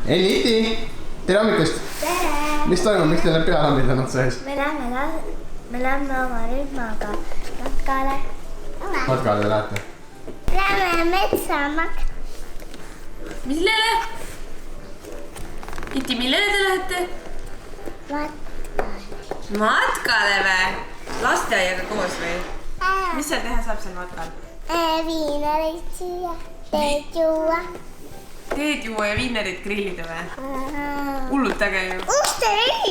Iti, tere hommikust! Tere! Mis toimub, miks teil pealambid on otsa ees? Me lähme oma rühmaga matkale. Matkale te lähete? Lähme metsa Millele? Iti, millele te lähete? Matkale või? Lasteaiaga koos või? Mis seal teha saab seal matkal? Viinerit süüa, teed juua. Teed juua ja viinerit grillida või? Hullult äge ju. Usteri!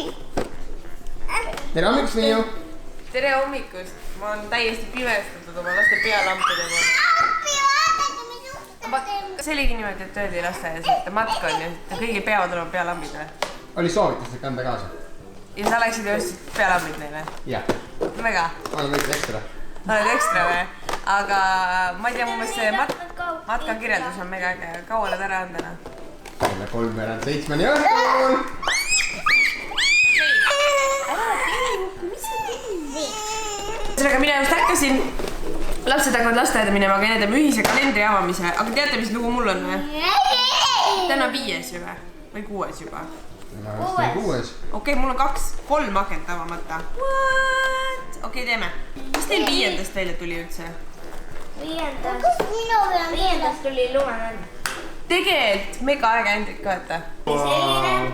Tere hommikust, Miiu! Tere hommikust! Ma olen täiesti pimestatud oma laste pealampide poolt. Appi, vaadake, mis usteri! See oligi niimoodi, et öeldi lasteaias, et matk on ja kõigil peavad olema pealambid või? Oli soovitus, et kanda kaasa? Ja sa läksid ja ostsid pealambid neile? Jah. Väga? Ma olen veidi ekstra. Oled ekstra või? Aga ma ei tea, mu meelest see matkakirjeldus on mega äge. Kaua oled ära andena? Kelle 3:07 õhtul! Sellega mina just ärkasin. Lapsed hakkavad lasteaeda minema, aga enne teeme ühise kalendri avamise. Aga teate, mis lugu mul on või? Täna 5. ju või? Või 6. juba? Täna vist on 6. Okei, mul on 3 akent avamata. What? Okei, teeme. Mis teil 5. välja tuli üldse? 5. tuli lumenõnn. Tegelikult mega äge Hendrik, vaata. Selline.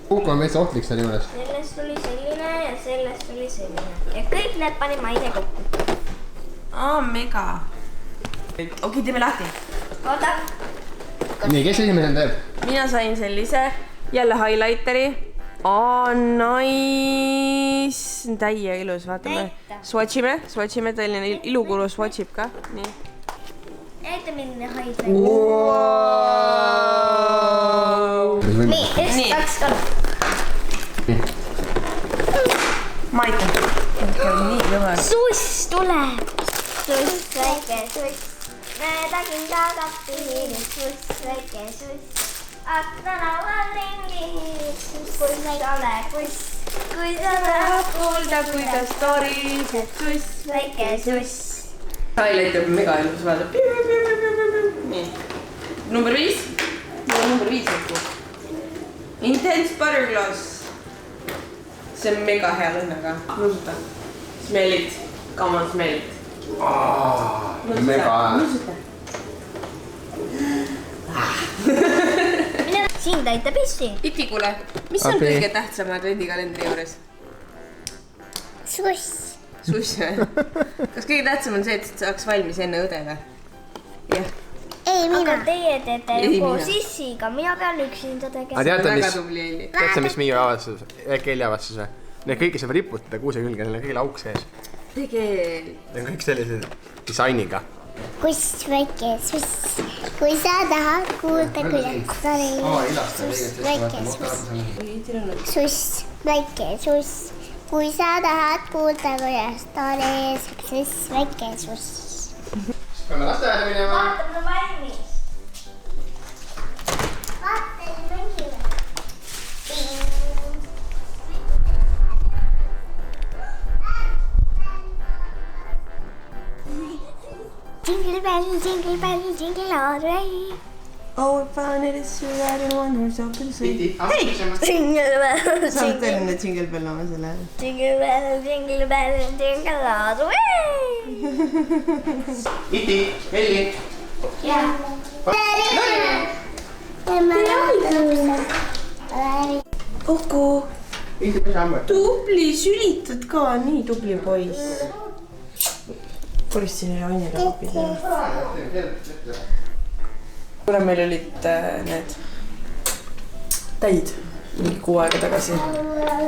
Kukk on veits ohtlik seal juures. Sellest tuli selline ja sellest tuli selline. Ja kõik need panin ma ise kokku. Mega. Okei, teeme lahti. Oota. Nii, kes esimesena teeb? Mina sain sellise, jälle highlighteri. Nice. Täie ilus, vaatame. Swatchime, tõeline ilukulu swatchib ka. Nii. Näita minna haidle. Nii, 1, 2, 3. Ma aitan. Nii kõva. Suss tuleb. Suss, väike suss. Möödagin ka kappihiiris. Suss, väike suss. Aknalaual ringi. Kui me ole kuss. Kui sa tahad kuulda, kuidas toriseb suss. väike suss. Highlight on mega ilus, vaata. Nii. Number 5. Number 5 õhku. Intense Buttergloss. See on mega hea lõhnaga. Nuusuta. Smell it. Come on, smell it. Mega hea. Nuusuta. Sind aitab issi. Iti, kuule, mis on kõige tähtsam advendikalendri juures? Suss. Suss või? Kas kõige tähtsam on see, et saaks valmis enne õde või? Jah. Ei, mina. Aga teie teete Ei, koos mina. Sissiga. Mina pean üksinda tegema. Aga teate, Väga tubli Eili. mis Miiu avastus? Kelly avastus või? Need kõiki saab riputada kuuse külge, neil on kõigil auk sees. Tegelikult. Need on kõik sellised disainiga. Kuss, väike suss. Kui sa tahad kuulda, kuidas toriseb. Suss, väike suss. Suss, väike suss. Kui sa tahad kuulda, kuidas toriseb. Suss, väike suss. Peame lasteaeda minema. Vaata, ma valmis. Vaata, mängime. Jingle bell, jingle bell, jingle all the way. Oh, I found it, it's true, I don't want her something sweet. Iti, avastusema. Jingle bell, Sa oled tõeline jingle bell oma selle. jingle bell, jingle all the way. Iti, Kelly. Kuku, Iti, mis hammer? tubli, sülitad ka, nii tubli poiss. Koristasin üle ainega kapid. Kuna meil olid need täid mingi 6 aega tagasi,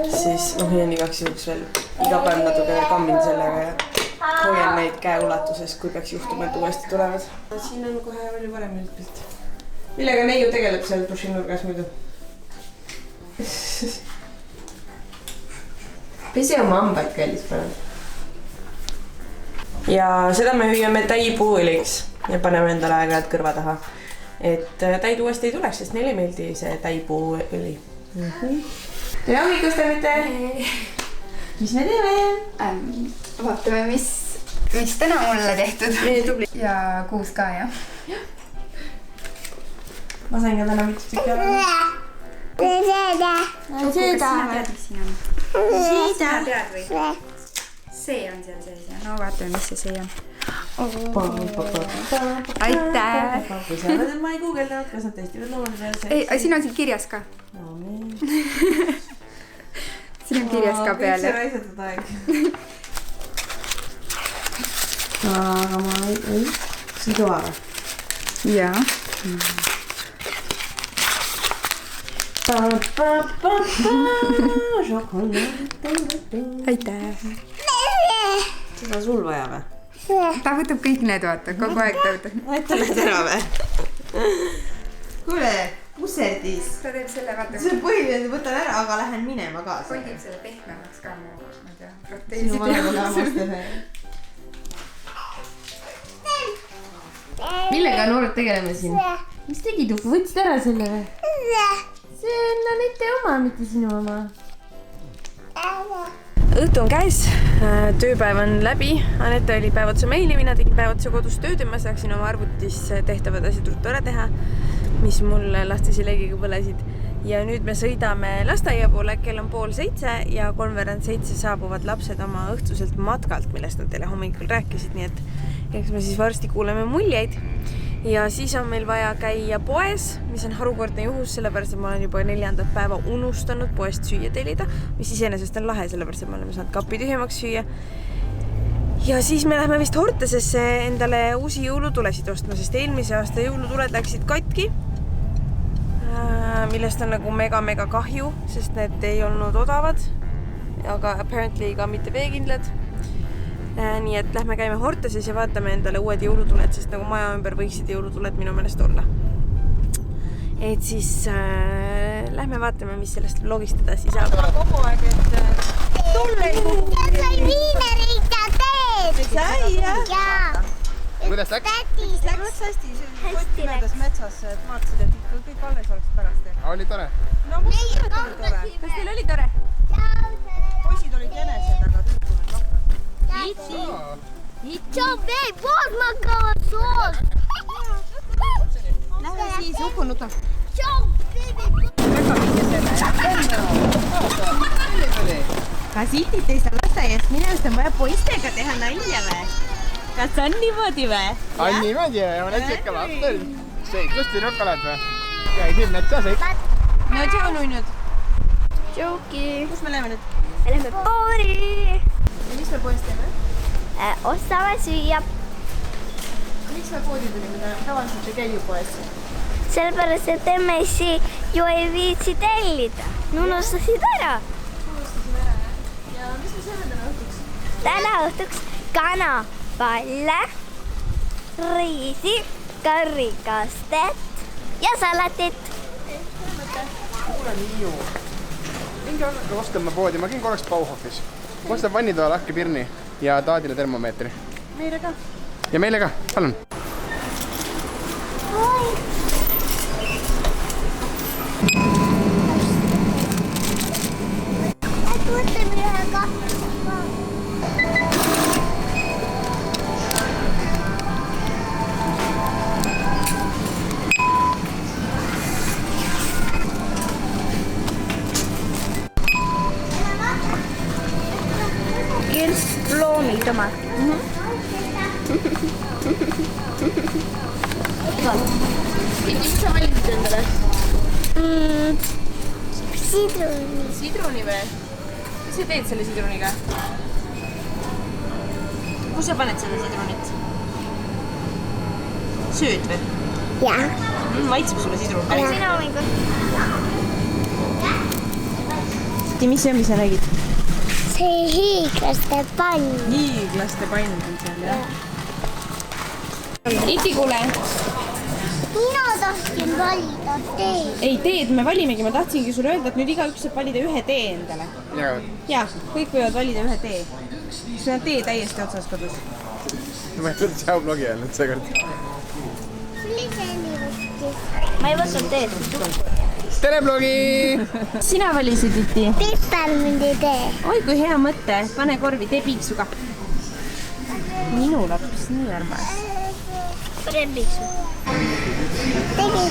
siis hoian igaks juhuks veel iga päev natuke kammin sellega ja hoian neid käeulatuses, kui peaks juhtuma, et uuesti tulevad. Siin on kohe oli varem üldiselt. Millega neiu tegeleb seal dušinurgas muidu? Pesi oma hambaid kallis palun. Ja seda me hüüame täipuuõliks ja paneme endale aeg-ajalt kõrva taha. Et täid uuesti ei tuleks, sest neile ei meeldi see täipuuõli. Tere hommikust, Annette! Mis me teeme? Vaatame, mis üks täna mulle tehtud. Tubli. Ja 6 ka, jah? Ma sain ka täna mitu tükki ära. Seda. Sina tead või? See on seal sees, jah? No vaatame, mis see on. Aitäh! Kui sa oled, et ma ei guugeldanud, kas nad testivad loomade peal see. Ei, siin on siin kirjas ka. Siin on kirjas ka peal. Kõik see raisatud aeg. Aga ma ei... See on kõva või? Jaa. Aitäh! Seda sul vaja või? Ta võtab kõik need, vaata, kogu aeg ta võtab. Aita need ära või? Kuule, pusserdis. Ta teeb selle, vaata. See on põhiline, võtan ära, aga lähen minema ka. Hoidib selle pehmemaks ka mu, ma ei tea, Sinu vanemale proteesi. Millega noored tegeleme siin? Mis tegid, Uku? Võtsid ära selle või? See on Anette oma, mitte sinu oma. Õhtu on käes, tööpäev on läbi. Anette oli päevotuse meili, mina tegin päevotuse kodus tööd ja ma saaksin oma arvutis tehtavad asjad ruttu ära teha, mis mul lastesi leegiga põlesid. Ja nüüd me sõidame lasteaia poole, kell on 6:30 ja 6:45 saabuvad lapsed oma õhtuselt matkalt, millest nad teile hommikul rääkisid, nii et eks me siis varsti kuuleme muljeid. Ja siis on meil vaja käia poes, mis on harukordne juhus, sellepärast et ma olen juba 4. päeva unustanud poest süüa tellida, mis iseenesest on lahe, sellepärast et me oleme saanud kapi tühjemaks süüa. Ja siis me lähme vist Hortesesse endale uusi jõulutulesid ostma, sest eelmise aasta jõulutuled läksid katki, millest on nagu mega kahju, sest need ei olnud odavad, aga apparently ka mitte veekindlad. Nii et lähme käime Horteses ja vaatame endale uued jõulutuled, sest nagu maja ümber võiksid jõulutuled minu meelest olla. Et siis lähme vaatame, mis sellest vlogist edasi saab. Kogu aeg, et tulle ei kuhu. Ja sai viinerit ja teed. Sai, jah? Jaa. Kuidas läks? Läks hästi, see kott möödas metsas, et vaatasid, et ikka kõik alles oleks pärast. Oli tore? No muidugi oli tore. Kas teil oli tore? Poisid olid jänesed, aga tüütunud rohkem. Ciao, babe, poos magavad soos. Lähme siis Uku nutab. Ciao, baby. Kas itid teist on lasteaiast minemist on vaja poistega teha nalja või? Kas on niimoodi või? On niimoodi ja ma näitsin ikka lapsel. Seiklusti rõkkalad või? Käisid metsas ikka. No tšau nuinud. Tšauki. Kus me läheme nüüd? Me lähme poori. Ja mis me poest teeme? Ostame süüa. Miks me poodi tulime? Tavaliselt ei käi ju poes. Sellepärast, et emme ju ei viitsi tellida. Unustasid ära. Unustasime ära, jah? Ja mis me sööme täna õhtuks? Täna õhtuks kanapalle, riisi, karrikastet ja salatit. Kuule Liiu. Minge ostama poodi, ma käin korraks Bauhofis. Ma ostan vannitoa lahke pirni ja Taadile termomeetri. Meile ka. Ja meile ka, palun. Võtame ühe ka. Loomitomat. Mis sa valisid endale? Sidruni. Sidruni või? Mis sa teed selle sidruniga? Kus sa paned selle sidrunit? Sööd või? Jah. Maitseb sulle sidrun? Sina hommikul. Mis see on, mis sa nägid? See hiiglaste pann. Hiiglaste pann on seal, jah? Iti, kuule. Mina tahtsin valida teed. Ei, teed me valimegi. Ma tahtsingi sulle öelda, et nüüd igaüks saab valida ühe tee endale. Jaa, kõik võivad valida ühe tee. Sul on tee täiesti otsas kodus. Ma ei võtta sääu blogi öelnud seekord. Ma ei võtnud teed. Tere blogi! Sina valisid, Iti? Piparmündi tee. Oi, kui hea mõte. Pane korvi, tee piiksuga. Minu laps, nii armas. Rembisu. Tegi.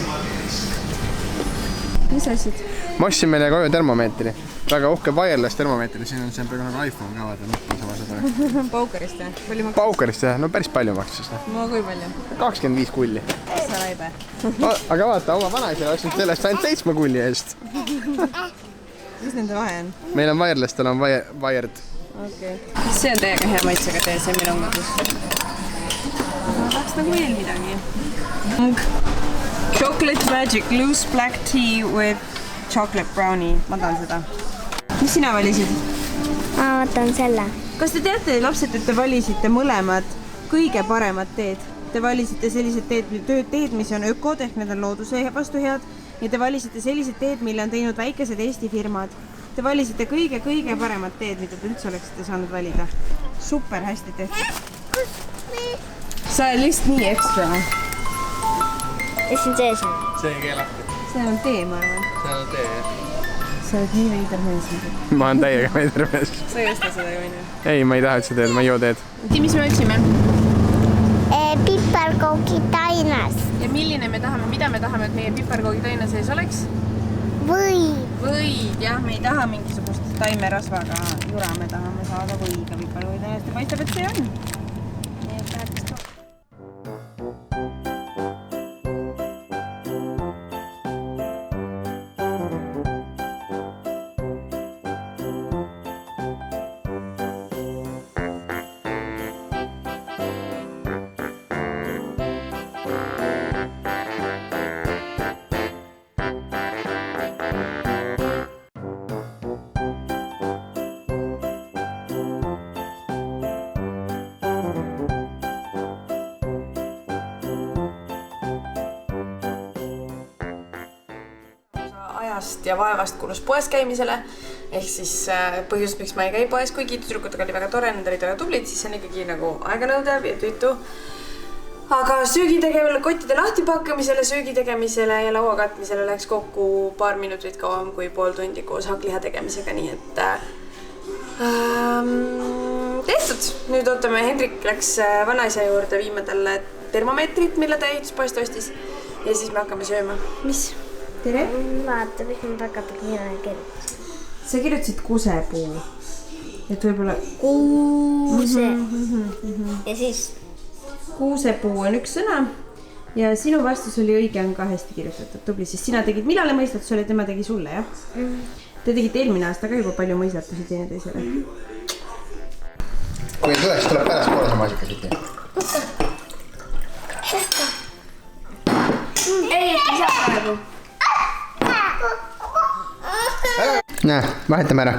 Mis asjad? Ma ostsin meile koju termomeetri. Väga uhke wireless termomeetri. Siin on see praegu nagu iPhone ka vaata. Paukarist või? Palju maksis? Paukarist jah, no päris palju maksis. No kui palju? 25 kulli. Sa raibe. Aga vaata, oma vanaisele ostsin sellest ainult 7 kulli eest. Mis nende vahe on? Meil on wireless, tal on wired. Okay. See on täiega hea maitsega tee, see minu mõttes. Tahaks nagu veel midagi. Chocolate Magic Loose Black Tea with Chocolate Brownie. Ma tahan seda. Mis sina valisid? Ma võtan selle. Kas te teate, lapsed, et te valisite mõlemad kõige paremad teed? Te valisite sellised teed, mis on ökod, ehk need on looduse vastu head. Ja te valisite sellised teed, mille on teinud väikesed Eesti firmad. Te valisite kõige paremad teed, mida te üldse oleksite saanud valida. Super hästi tehtud. Sa oled lihtsalt nii ekstra. Ja siin sees on. See ei käi lahti. See on tee, ma arvan. See on tee, jah. Sa oled nii veider mees. Ma olen täiega veider mees. Sa ei osta seda ju, on ju? Ei, ma ei taha üldse teed, ma ei joo teed. Mis me otsime? Piparkoogitainas. Ja milline me tahame, mida me tahame, et meie piparkoogitaina sees oleks? Võid. Jah, me ei taha mingisugust taimerasvaga jura, me tahame saada võiga piparkoogitainast ja paistab, et see on. Nii et läheb vist. Ajast ja vaevast kulus poes käimisele, ehk siis põhjus, miks ma ei käi poes, kuigi tüdrukutega oli väga tore, need olid väga tublid, siis on ikkagi nagu aeganõudev ja tüütu. Aga söögitegemisele, kottide lahtipakkamisele, söögitegemisele ja laua katmisele läks kokku paar minutit kauem kui pool tundi koos hakkliha tegemisega, nii et tehtud. Nüüd ootame, Hendrik läks vanaisa juurde viima talle termomeetrit, mille ta ehituspoest ostis ja siis me hakkame sööma. Mis? Tere? Vaata, mis ma tagatud mina kirjutasin. Sa kirjutasid kusepuu. Et võibolla... Kuuse. Ja siis? Kuusepuu on üks sõna ja sinu vastus oli õige, on ka hästi kirjutatud. Tubli, siis sina tegid millale mõistatus oli, tema tegi sulle, jah? Te tegite eelmine aasta ka juba palju mõistatusi teine teisele. Kui tuleks, tuleb pärast poole see maasikakiti. Ei, et ei saa praegu. Näe, vahetame ära.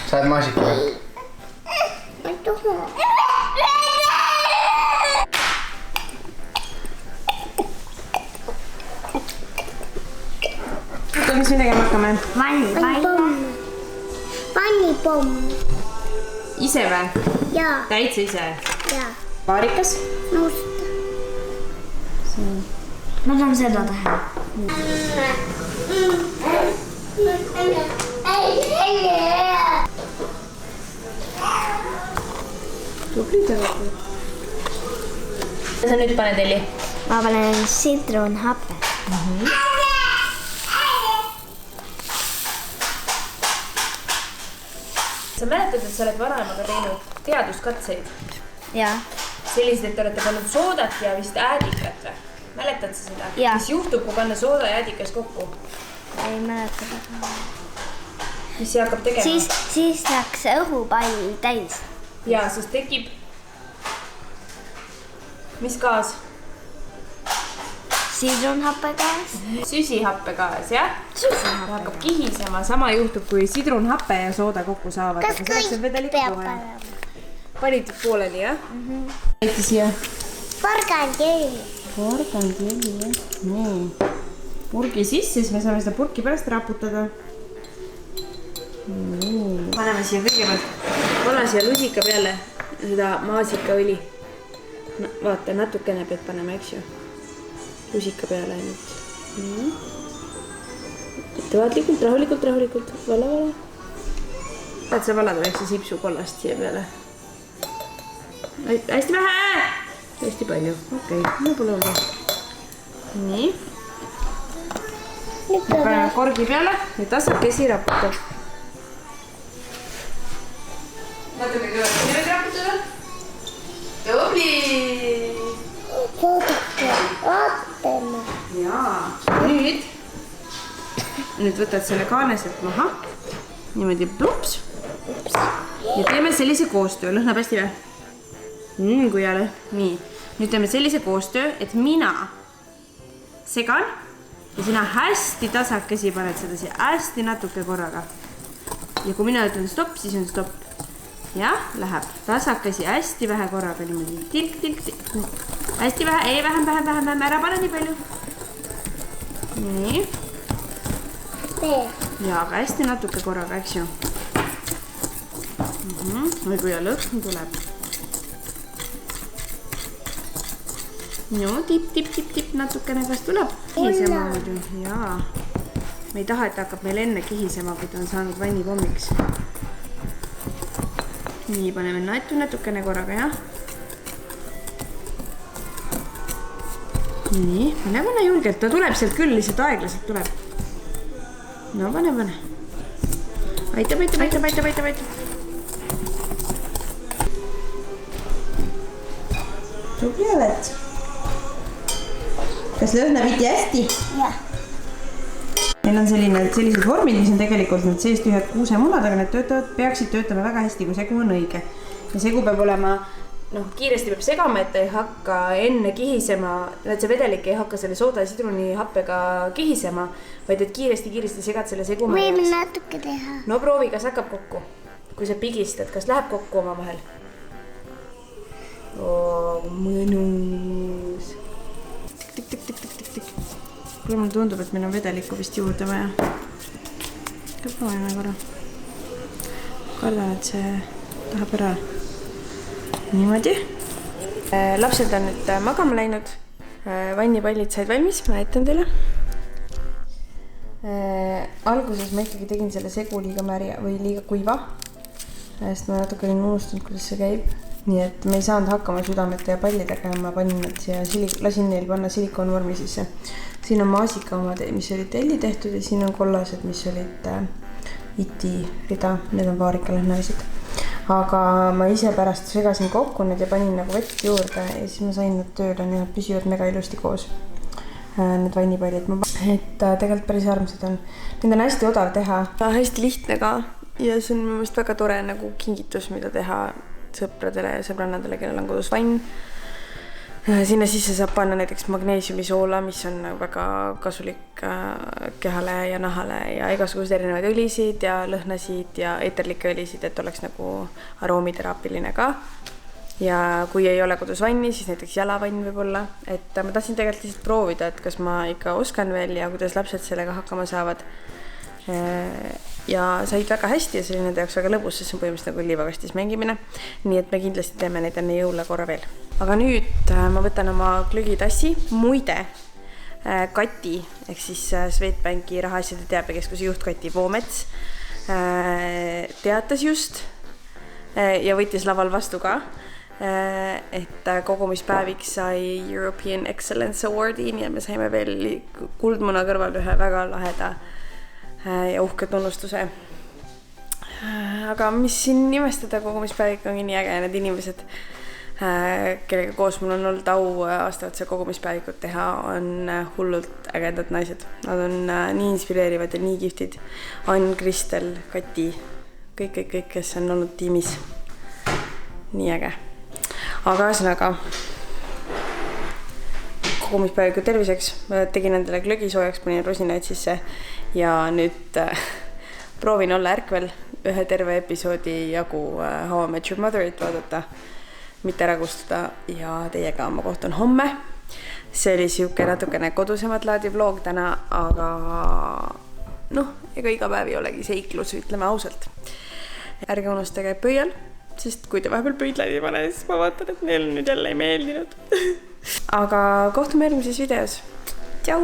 Saad maasikaga. Ma ei tuhu. Mis me tegema hakkame? Vannipomm. Ise või? Jaa. Täitsa ise? Jaa. Vaarikas? Must. Ma tahan seda teha. Tubli tegelikult. Sa nüüd paned Eli? Ma panen sidrunhappe. Sa mäletad, et sa oled vanemaga teinud teaduskatseid? Jaa. Sellised, et te olete pannud soodat ja vist äädikat või? Mäletad sa seda? Jaa. Mis juhtub, kui panna sooda ja äädikas kokku? Ei mäleta seda. Mis see hakkab tegema? Siis läks õhupall täis. Jaa, siis tekib... Mis gaas? Sidrunhappegaas. Süsihappegaas, jah? Hakkab kihisema. Sama juhtub, kui sidrunhappe ja sooda kokku saavad. Kas kõik peab panema? Panid pooleli, jah? Äiti siia? Porgandjõli. Porgandjõli, jah. Nii. Purgi sisse, siis me saame seda purki pärast raputada. Paneme siia kõigepealt. Pane siia lusika peale seda maasikaõli. Vaata, natukene pead panema, eks ju? Lusika peale ainult. Ettevaatlikult, rahulikult. Vala. Tahad sa valada väikse sipsu kollast siia peale? hästi vähe! Hästi palju, okei, no pole hullu. Nii. Paneme korgi peale ja tasakesi raputab. Natuke kõvasti nüüd raputada. Tubli! Vaatame. Jaa, nüüd võtad selle kaane sealt maha. Niimoodi plups. Ja teeme sellise koostöö, lõhnab hästi või? Kui jälle. Nii, nüüd teeme sellise koostöö, et mina segan ja sina hästi tasakesi paned seda siia hästi natuke korraga. Ja kui mina ütlen stopp, siis on stopp. Ja, läheb tasakesi hästi vähe korraga niimoodi. Tilk, tilk, tilk. Hästi vähe, ei vähem, ära pane nii palju. Nii. Ja, aga hästi natuke korraga, eks ju. Või kui lõhn tuleb. No, tipp natukene, kas tuleb? Kihisema muidu, jaa. Me ei taha, et hakkab meil enne kihisema, kui ta on saanud vannipommiks. Nii, paneme natukene korraga, jah. Nii, pane julgelt, ta tuleb sealt küll, lihtsalt aeglaselt tuleb. No, pane. Aitab. Tubli oled. Kas lõhnaviti hästi? Jah. Meil on sellised vormid, mis on tegelikult need seest ühed kuusemunad, aga need peaksid töötama väga hästi, kui segu on õige. Ja segu peab olema, kiiresti peab segama, et ta ei hakka enne kihisema, et see vedelik ei hakka selle sooda ja sidruni happega kihisema, vaid et kiiresti segad selle segu. Võime natuke teha. No proovi, kas hakkab kokku, kui sa pigistad, kas läheb kokku oma vahel? Mõnus. Tik. Kuule, mulle tundub, et meil on vedelikku vist juurde vaja. Proovime korra. Kardan, et see tahab ära. Niimoodi. Lapsed on nüüd magama läinud. Vannipallid said valmis, ma näitan teile. Alguses ma ikkagi tegin selle segu liiga märja või liiga kuiva. Sest ma natuke olin unustanud, kuidas see käib. Nii et me ei saanud hakkama südamete ja pallidega ja ma panin need siia, lasin neil panna silikoonvormi sisse. Siin on maasika omad, mis olid telli tehtud ja siin on kollased, mis olid iti rida. Need on vaarikalõhnalised. Aga ma ise pärast segasin kokku need ja panin nagu vett juurde ja siis ma sain need tööle, nii nad püsivad mega ilusti koos. Need vannipallid. Et tegelikult päris armsad on. Need on hästi odav teha. Hästi lihtne ka ja see on minu meelest väga tore nagu kingitus, mida teha sõpradele ja sõbrannadele, kellel on kodus vann. Sinna sisse saab panna näiteks magneesiumisoola, mis on väga kasulik kehale ja nahale ja igasugused erinevaid õlisid ja lõhnasid ja eeterlikke õlisid, et oleks nagu aroomiterapiline ka. Ja kui ei ole kodus vanni, siis näiteks jalavann võib olla. Et ma tahtsin tegelikult lihtsalt proovida, et kas ma ikka oskan veel ja kuidas lapsed sellega hakkama saavad. Ja said väga hästi ja see oli nende jaoks väga lõbus, sest see on põhimõtteliselt nagu liivakastis mängimine. Nii et me kindlasti teeme neid enne jõule korra veel. Aga nüüd ma võtan oma glügitassi. Muide, Kati, ehk siis Swedbanki rahaasjade teabekeskuse juht Kati Voomets teatas just ja võttis laval vastu ka, et kogumispäeviks sai European Excellence Awardi, nii et me saime veel kuldmuna kõrval ühe väga laheda ja uhke tunnustuse. Aga mis siin nimestada, kogumispäevik ongi nii äge, need inimesed, kellega koos mul on olnud au aastaotsa kogumispäevikut teha, on hullult ägedad naised. Nad on nii inspireerivad ja nii kihvtid. Ann, Kristel, Kati, kõik, kes on olnud tiimis. Nii äge. Aga ühesõnaga kogumispäeviku terviseks tegin endale glögi soojaks, panin rusinaid sisse ja nüüd proovin olla ärkvel ühe terve episoodi jagu How I Met Your Motherit vaadata, mitte ära kustuda ja teiega ma kohtun homme. See oli siuke natukene kodusemad laadi vlog täna, aga ega iga päev ei olegi seiklus, ütleme ausalt. Ärge unustage pöial, sest kui te vahepeal pöidlaid ei pane, siis ma vaatan, et neil nüüd jälle ei meeldinud. Aga kohtume järgmises videos. Tšau!